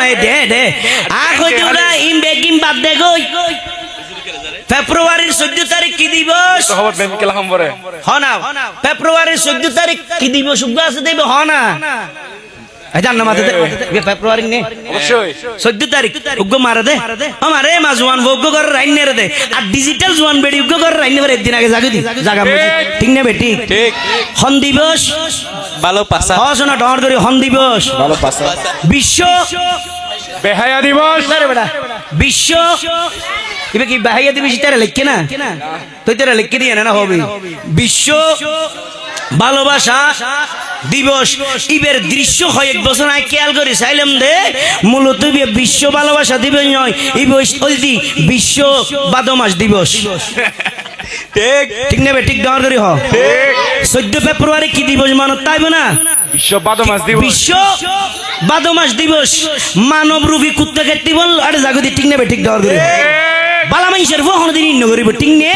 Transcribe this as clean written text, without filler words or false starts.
মায়ে দে দে আ কইতে ওরা ইম বেগিম বাদ দে গই ফেব্রুয়ারির 14 তারিখ কি দিবস তো খবর বেম কেলা খবরে হনা ফেব্রুয়ারির 14 তারিখ কি দিবস সুগ্গ আছে দেব হনা আজান না মাতে ফেব্রুয়ারি নে অবশ্যই 14 তারিখ উগ্গ মারে দে আমারে মাজওয়ান উগ্গ কর রাইনে রে দে আর ডিজিটাল জওয়ান বেডি উগ্গ কর রাইনে রে একদিন আগে জাগি দি জাগা ঠিক না বেটি ঠিক হন দিবস ভালো পাসা হসনা ডর ধরে হন দিবস ভালো পাসা বিশ্ব বেহায়া দিবস আরে বেটা বিশ্ব ইবে কি বাহাইয়া দিবস তারা লিখকে না তুই তারা লিখকে দিয়ে না হবে বিশ্ব ভালোবাসা দিবস ইবের দৃশ্য হয় এক বছর আগে খেয়াল করে চাইলাম দে মূলত বিশ্ব ভালোবাসা দিবস নয় ইবে ওইদি বিশ্ব বাদমাস দিবস ঠিক ঠিক নেবে ঠিক দেওয়ার করি হ ঠিক 14 ফেব্রুয়ারি কি দিবস মানত তাইব না বিশ্ব বাদমাস দিবস বিশ্ব বাদমাস দিবস মানব রূপী কুত্তা কেটে বল আরে জাগতি ঠিক নেবে ঠিক দেওয়ার করি বালা মানুষের ফোন দিন ইন্ন করিব ঠিক নে